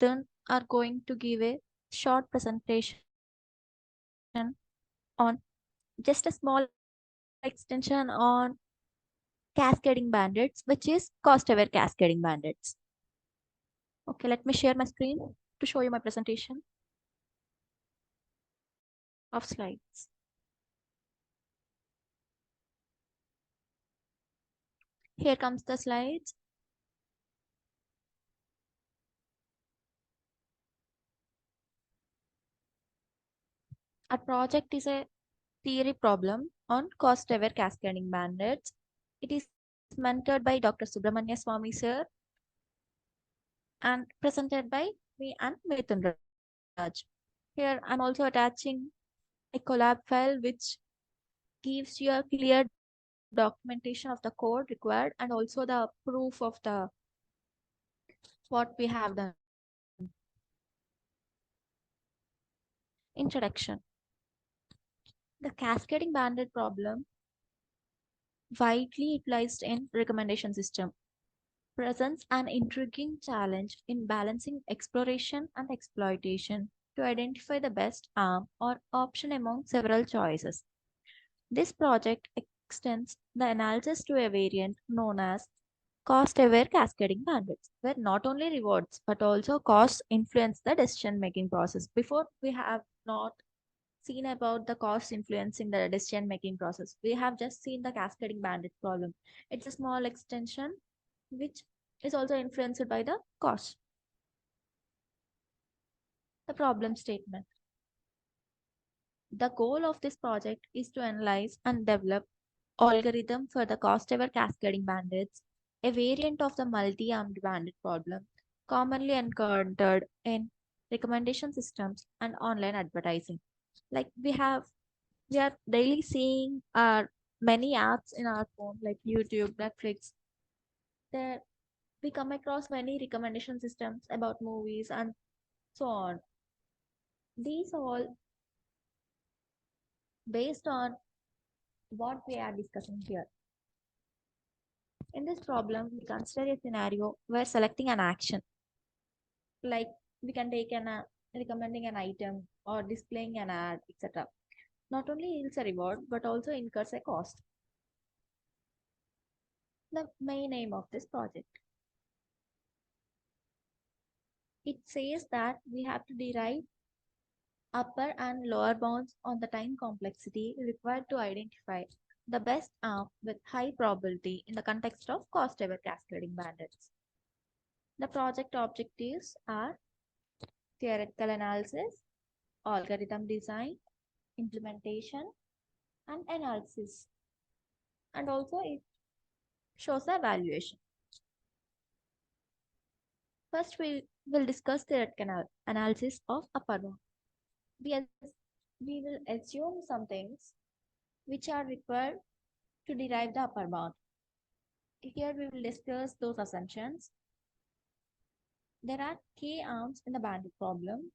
Mithun are going to give a short presentation on just a small extension on cascading bandits, which is cost aware cascading bandits. Okay, let me share my screen to show you my presentation of slides. Here comes the slides. Our project is a theory problem on cost aware cascading bandits. It is mentored by Dr. Subramanya Swamy sir and presented by me and Mithun Raj. Here I'm also attaching a collab file which gives you a clear documentation of the code required and also the proof of the what we have done. Introduction. The cascading bandit problem widely utilized in recommendation system presents an intriguing challenge in balancing exploration and exploitation to identify the best arm or option among several choices. This project extends the analysis to a variant known as cost-aware cascading bandits, where not only rewards but also costs influence the decision-making process. Before, we have not seen about the cost influencing the decision-making process. We have just seen the cascading bandit problem. It's a small extension which is also influenced by the cost. The problem statement. The goal of this project is to analyze and develop algorithm for the cost-aware cascading bandits, a variant of the multi-armed bandit problem commonly encountered in recommendation systems and online advertising. Like we are daily seeing many apps in our phone like YouTube, Netflix. There we come across many recommendation systems about movies and so on. These all based on what we are discussing here. In this problem, we consider a scenario where selecting an action, like we can take an recommending an item or displaying an ad, etc. Not only yields a reward but also incurs a cost. The main aim of this project. It says that we have to derive upper and lower bounds on the time complexity required to identify the best arm with high probability in the context of cost-aware cascading bandits. The project objectives are theoretical analysis, algorithm design, implementation, and analysis. And also it shows the evaluation. First, we will discuss theoretical analysis of upper bound. We, we will assume some things which are required to derive the upper bound. Here we will discuss those assumptions. There are k arms in the bandit problem.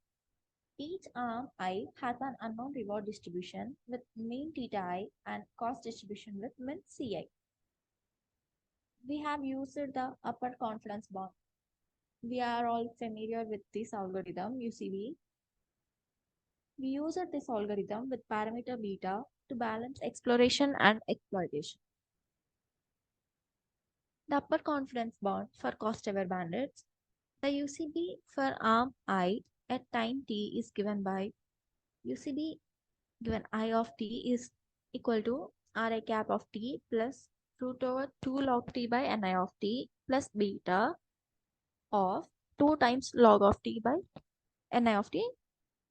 Each arm I has an unknown reward distribution with mean theta I and cost distribution with min ci. We have used the upper confidence bound. We are all familiar with this algorithm, UCB. We used this algorithm with parameter beta to balance exploration and exploitation. The upper confidence bound for cost-aware bandits. The UCB for arm I at time t is given by UCB given I of t is equal to Ri cap of t plus root over 2 log t by Ni of t plus beta of 2 times log of t by Ni of t,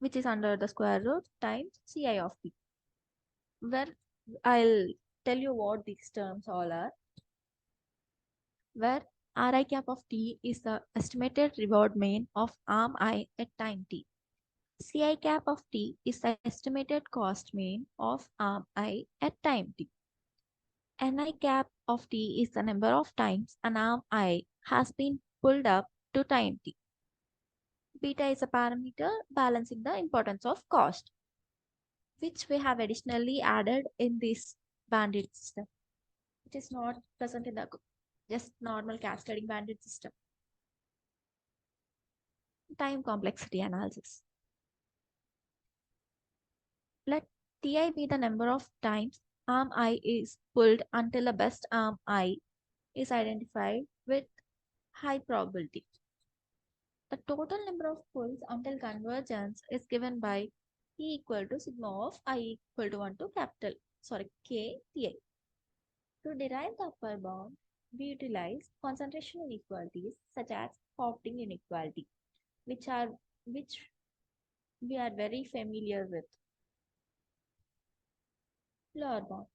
which is under the square root times Ci of t. Where I'll tell you what these terms all are. Where Ri cap of t is the estimated reward mean of arm I at time t. Ci cap of t is the estimated cost mean of arm I at time t. Ni cap of t is the number of times an arm I has been pulled up to time t. Beta is a parameter balancing the importance of cost, which we have additionally added in this bandit system. It is not present in the just normal cascading bandit system. Time complexity analysis. Let Ti be the number of times arm I is pulled until the best arm I is identified with high probability. The total number of pulls until convergence is given by E equal to sigma of I equal to 1 to K Ti. To derive the upper bound, we utilize concentration inequalities such as Hofting inequality, which we are very familiar with. Lower bound.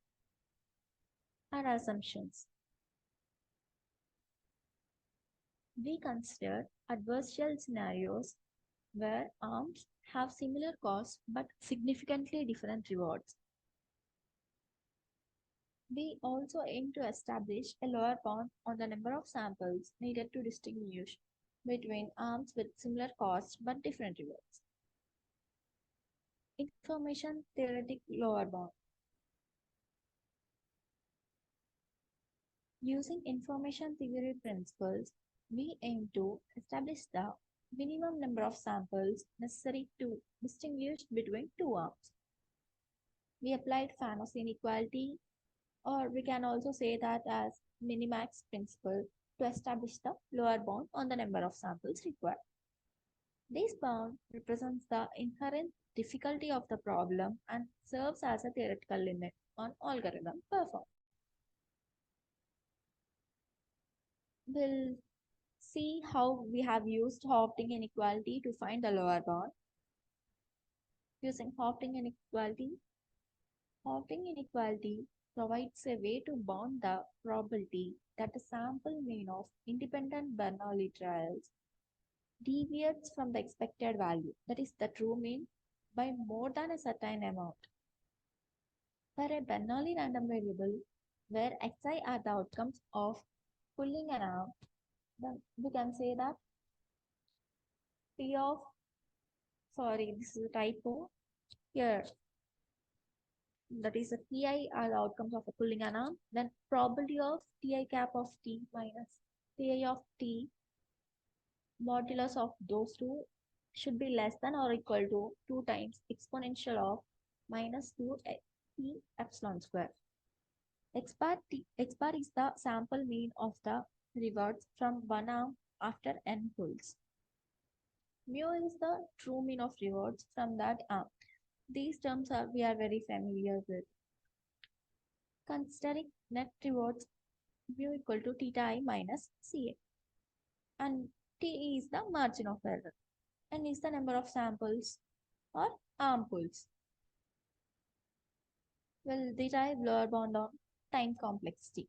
Our assumptions. We consider adversarial scenarios where arms have similar costs but significantly different rewards. We also aim to establish a lower bound on the number of samples needed to distinguish between arms with similar costs but different rewards. Information theoretic lower bound. Using information theory principles, we aim to establish the minimum number of samples necessary to distinguish between two arms. We applied Fanos inequality, or we can also say that as minimax principle to establish the lower bound on the number of samples required. This bound represents the inherent difficulty of the problem and serves as a theoretical limit on algorithm performance. We'll see how we have used Hofting inequality to find the lower bound. Using Hofting inequality, Hofting inequality provides a way to bound the probability that the sample mean of independent Bernoulli trials deviates from the expected value, that is the true mean, by more than a certain amount. For a Bernoulli random variable, where xi are the outcomes of pulling an arm, then we can say that P of, sorry, this is a typo, here, that is a Pi are the outcomes of a pulling an arm, then probability of Ti cap of T minus Ti of T modulus of those two should be less than or equal to 2 times exponential of minus 2 T epsilon square. X bar is the sample mean of the rewards from one arm after n pulls. Mu is the true mean of rewards from that arm. These terms we are very familiar with. Considering net rewards, mu equal to theta I minus Ca. And T is the margin of error. N is the number of samples or arm pulls. We'll derive lower bound on time complexity.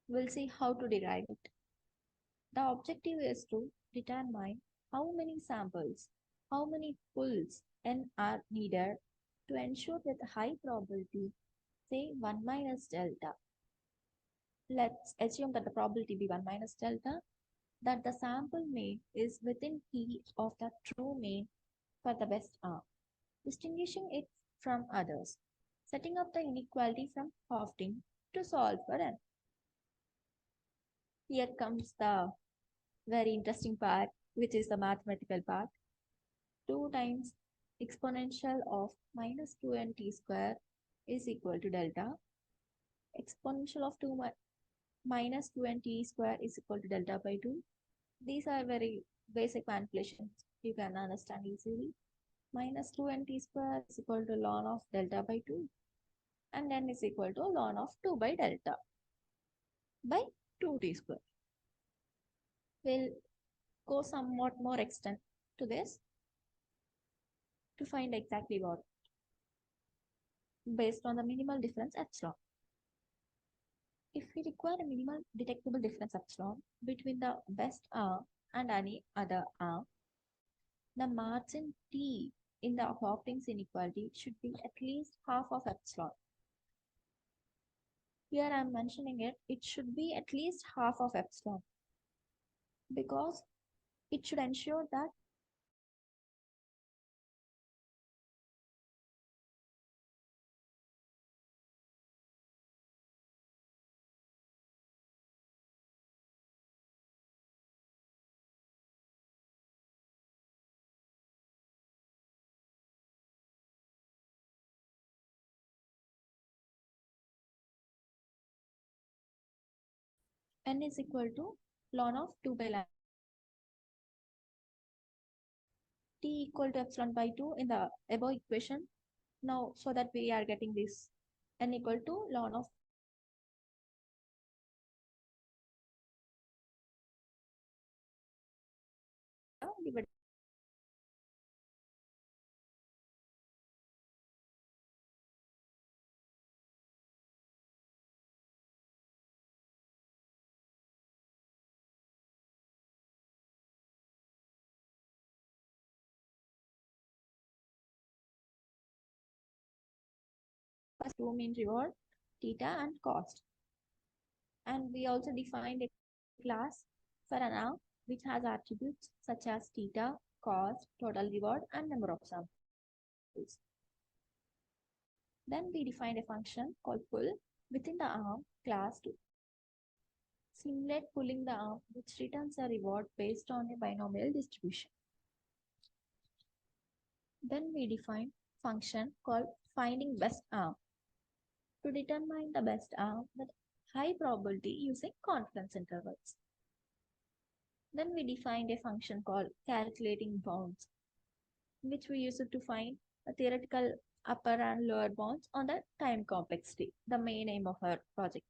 We'll see how to derive it. The objective is to determine how many samples, how many pulls N are needed to ensure with high probability, say 1 minus delta. Let's assume that the probability be 1 minus delta, that the sample mean is within P of the true mean for the best arm, distinguishing it from others, setting up the inequality from Hofting to solve for N. Here comes the very interesting part, which is the mathematical part. 2 times exponential of minus 2n t square is equal to delta. Exponential of 2 minus 2n t square is equal to delta by 2. These are very basic manipulations you can understand easily. Minus 2n t square is equal to ln of delta by 2. And n is equal to ln of 2 by delta by 2t square. We'll go somewhat more extent to this to find exactly what based on the minimal difference epsilon. If we require a minimal detectable difference epsilon between the best arm and any other arm, the margin T in the Hofting's inequality should be at least half of epsilon. Here I am mentioning it, it should be at least half of epsilon because it should ensure that n is equal to ln of 2 by lambda, t equal to epsilon by 2 in the above equation. Now, so that we are getting this n equal to ln of divided by 2 mean reward, theta and cost. And we also defined a class for an arm which has attributes such as theta, cost, total reward, and number of samples. Then we defined a function called pull within the arm class to simulate pulling the arm, which returns a reward based on a binomial distribution. Then we define function called finding best arm to determine the best arm with high probability using confidence intervals. Then we defined a function called calculating bounds, which we use it to find a theoretical upper and lower bounds on the time complexity, the main aim of our project.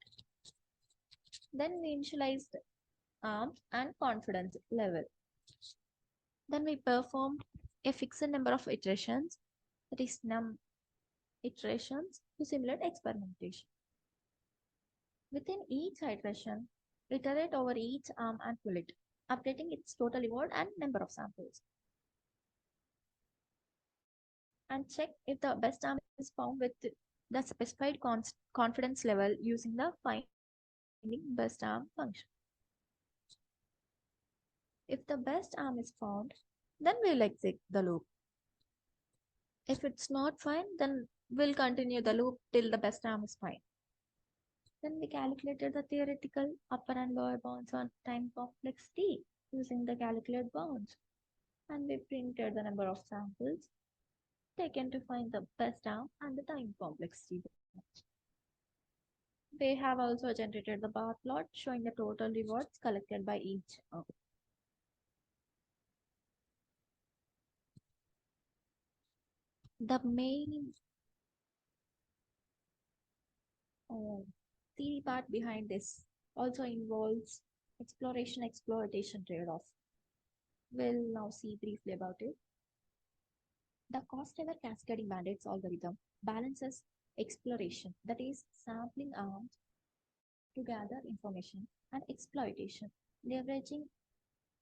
Then we initialized arms and confidence level. Then we performed a fixed number of iterations, that is num iterations, to simulate experimentation. Within each iteration, iterate over each arm and pull it, updating its total reward and number of samples. And check if the best arm is found with the specified confidence level using the finding best arm function. If the best arm is found, then we'll exit the loop. If it's not found, then we'll continue the loop till the best arm is found. Then we calculated the theoretical upper and lower bounds on time complex T using the calculate bounds. And we printed the number of samples taken to find the best arm and the time complexity. They have also generated the bar plot showing the total rewards collected by each arm. The main theory part behind this also involves exploration trade-off. We'll now see briefly about it. The cost-ever cascading bandits algorithm balances exploration, that is, sampling arms to gather information, and exploitation, leveraging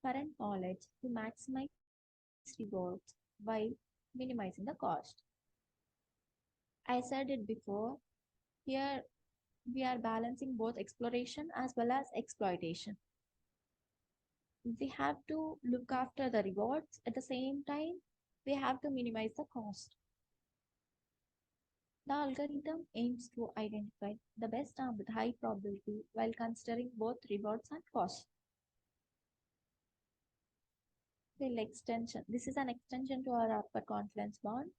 current knowledge to maximize rewards while minimizing the cost. I said it before, here we are balancing both exploration as well as exploitation. We have to look after the rewards at the same time, we have to minimize the cost. The algorithm aims to identify the best arm with high probability while considering both rewards and costs. The extension. This is an extension to our upper confidence bound,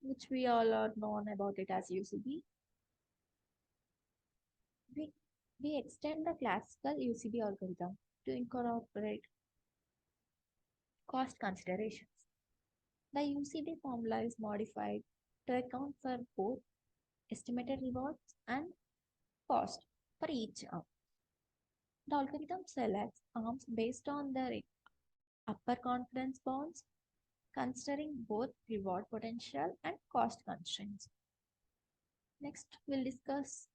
which we all are known about it as UCB. We extend the classical UCB algorithm to incorporate cost considerations. The UCB formula is modified to account for both estimated rewards and cost for each arm. The algorithm selects arms based on their upper confidence bounds, considering both reward potential and cost constraints. Next, we'll discuss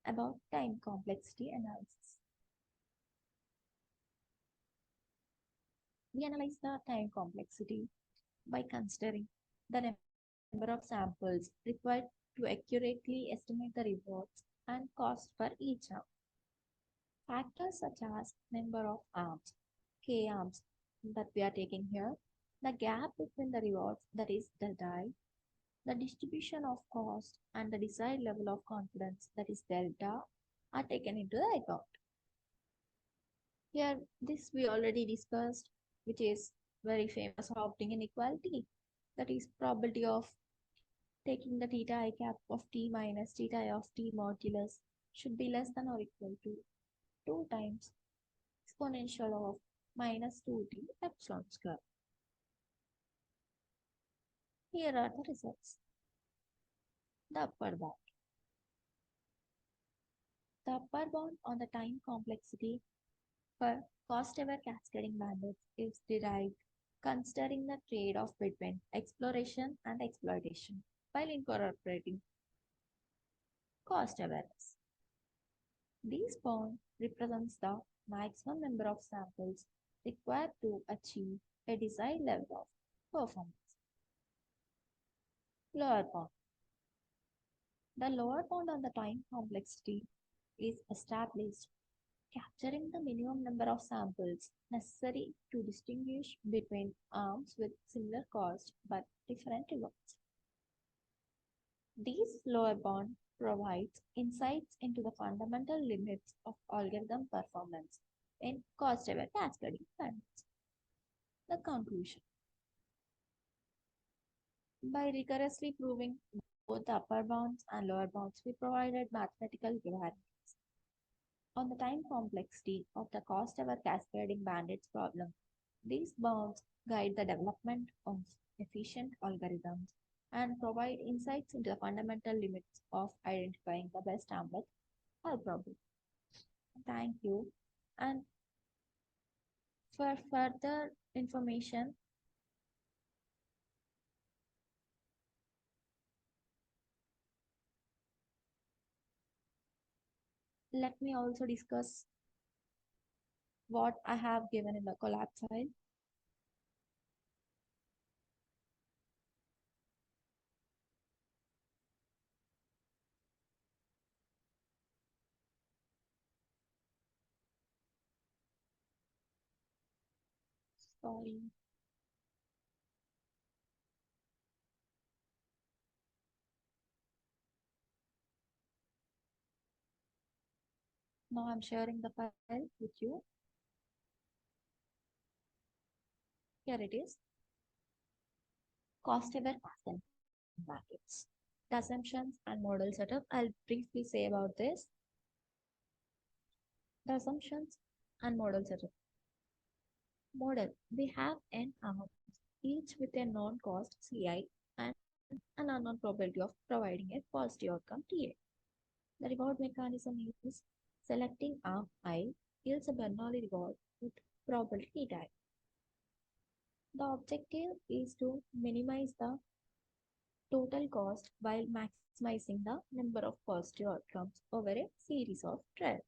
about time complexity analysis. We analyze the time complexity by considering the number of samples required to accurately estimate the rewards and cost for each arm. Factors such as number of arms, K arms that we are taking here, the gap between the rewards, that is delta I, the distribution of cost, and the desired level of confidence, that is delta, are taken into the account. Here, this we already discussed, which is very famous Hopting inequality, that is probability of taking the theta I cap of t minus theta I of t modulus should be less than or equal to 2 times exponential of minus 2t epsilon square. Here are the results. The upper bound. The upper bound on the time complexity for cost-aware cascading bandits is derived considering the trade-off between exploration and exploitation while incorporating cost awareness. This bound represents the maximum number of samples required to achieve a desired level of performance. Lower bound. The lower bound on the time complexity is established capturing the minimum number of samples necessary to distinguish between arms with similar cost but different rewards. This lower bound provides insights into the fundamental limits of algorithm performance in cost-aware cascading patterns. The conclusion. By rigorously proving both the upper bounds and lower bounds, we provided mathematical guarantees on the time complexity of the cost-aware cascading bandits problem. These bounds guide the development of efficient algorithms and provide insights into the fundamental limits of identifying the best arm with high probability. Thank you. And for further information, let me also discuss what I have given in the collapse file. Sorry. Now I'm sharing the file with you. Here it is. Cost-aware cascading brackets. The assumptions and model setup. I'll briefly say about this. The assumptions and model setup. Model. We have n arms, each with a non-cost Ci and an unknown probability of providing a positive outcome Ta. The reward mechanism is selecting arm I yields a Bernoulli reward with probability theta. The objective is to minimize the total cost while maximizing the number of positive outcomes over a series of trials.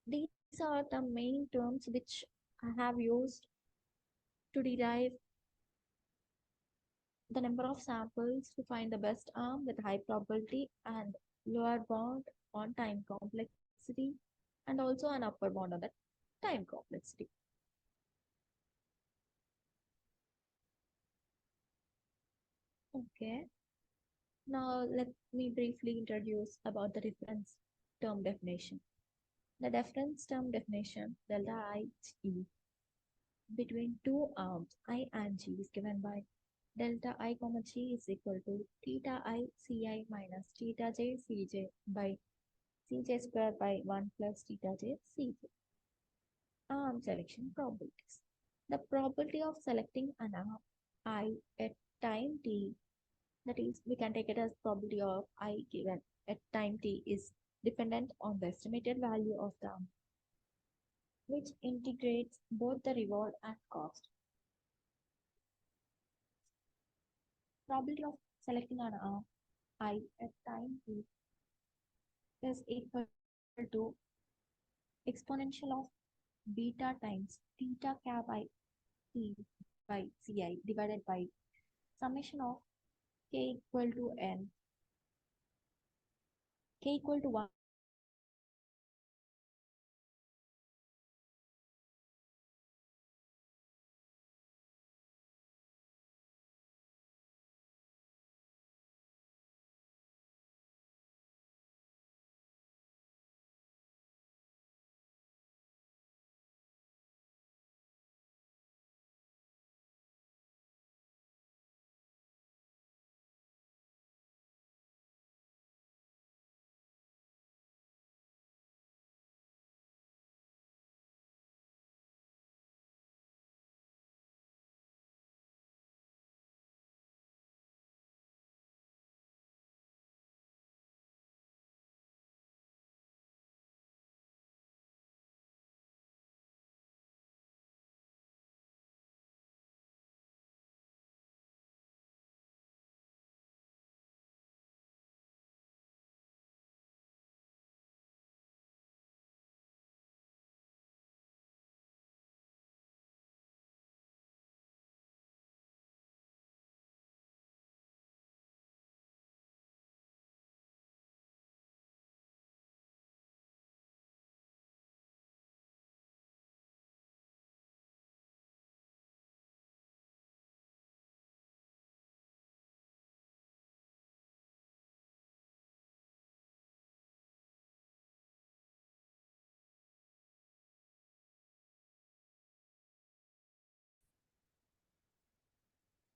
These are the main terms which I have used to derive the number of samples to find the best arm with high probability and lower bound on time complexity and also an upper bound on the time complexity. Okay, now let me briefly introduce about the difference term definition. The difference term definition delta I e between two arms I and g is given by delta I comma g is equal to theta I ci minus theta j cj by cj square by 1 plus theta j cj. Arm selection probabilities. The probability of selecting an arm I at time t, that is, we can take it as probability of I given at time t is dependent on the estimated value of the arm, which integrates both the reward and cost. Probability of selecting an arm I at time t is equal to exponential of beta times theta cap I t by ci divided by summation of k equal to n, k equal to 1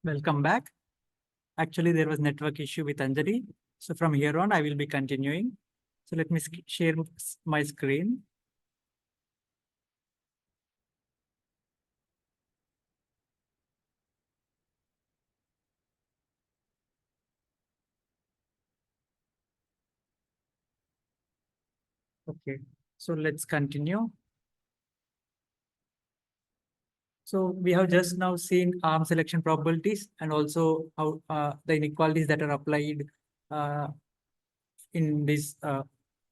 Welcome back. Actually, there was network issue with Anjali. So from here on, I will be continuing. So let me share my screen. Okay, so let's continue. So we have just now seen arm selection probabilities and also how the inequalities that are applied uh, in this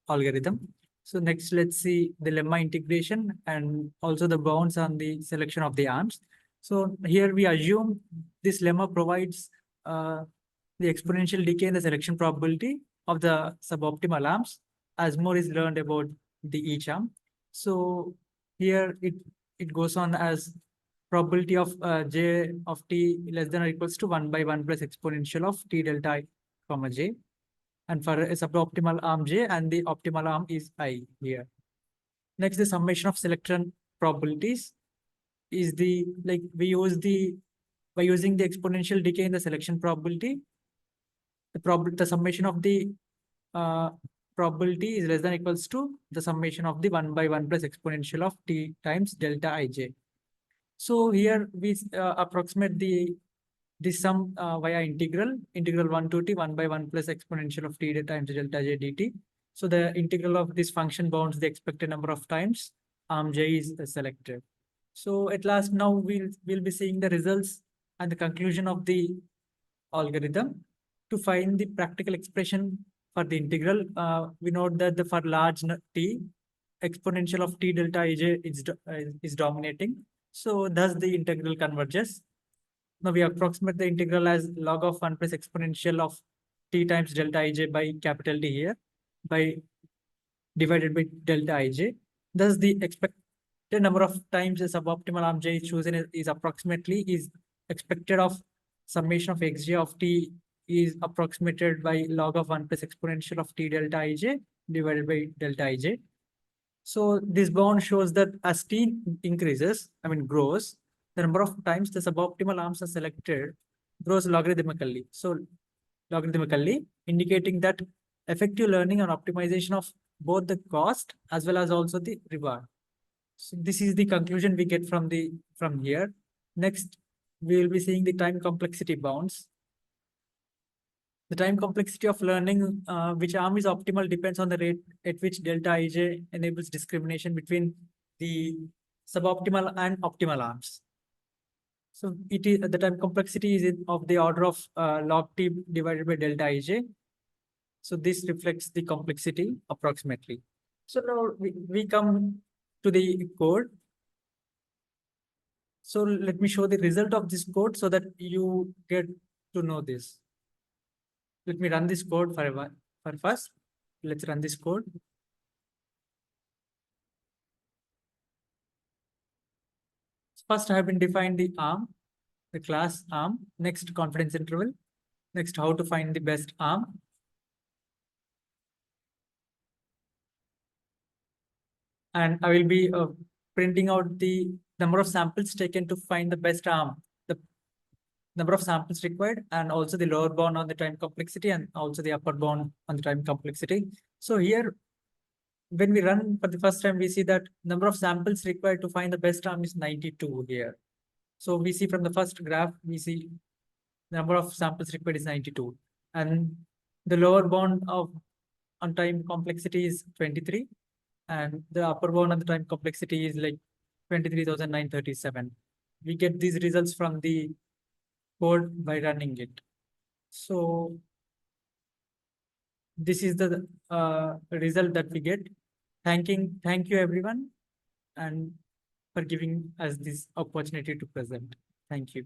algorithm. So next, let's see the lemma integration and also the bounds on the selection of the arms. So here we assume this lemma provides the exponential decay in the selection probability of the suboptimal arms as more is learned about the each arm. So here it goes on as probability of j of t less than or equals to 1 by 1 plus exponential of t delta I comma j, and for a suboptimal arm j, and the optimal arm is I here. Next, the summation of selection probabilities is the, like, we use the, by using the exponential decay in the selection probability, the summation of the uh, probability is less than or equals to the summation of the 1 by 1 plus exponential of t times delta ij. So here we approximate the this sum via integral 1 to t 1 by 1 plus exponential of t times delta j dt. So the integral of this function bounds the expected number of times arm j is selected. So at last, now we'll be seeing the results and the conclusion of the algorithm. To find the practical expression for the integral, we note that the for large t, exponential of t delta ij is dominating. So thus the integral converges. Now we approximate the integral as log of 1 plus exponential of t times delta ij by capital T here, by divided by delta ij. Thus the expected number of times the suboptimal arm j is chosen is approximately is expected of summation of xj of t is approximated by log of 1 plus exponential of t delta ij divided by delta ij. So this bound shows that as t increases, I mean grows, the number of times the suboptimal arms are selected grows logarithmically. So logarithmically, indicating that effective learning and optimization of both the cost as well as also the reward. So this is the conclusion we get from here. Next, we will be seeing the time complexity bounds. The time complexity of learning which arm is optimal depends on the rate at which delta ij enables discrimination between the suboptimal and optimal arms. So it is the time complexity is of the order of log t divided by delta ij. So this reflects the complexity approximately. So now we come to the code. So let me show the result of this code so that you get to know this. Let me run this code for a while. For first, let's run this code. First, I have been defined the arm, the class arm. Next, confidence interval. Next, how to find the best arm. And I will be printing out the number of samples taken to find the best arm, the number of samples required, and also the lower bound on the time complexity and also the upper bound on the time complexity. So here, when we run for the first time, we see that number of samples required to find the best arm is 92 here. So we see from the first graph, we see the number of samples required is 92. And the lower bound of on time complexity is 23. And the upper bound on the time complexity is like 23,937. We get these results from the code by running it. So this is the result that we get. Thank you everyone, and for giving us this opportunity to present. Thank you.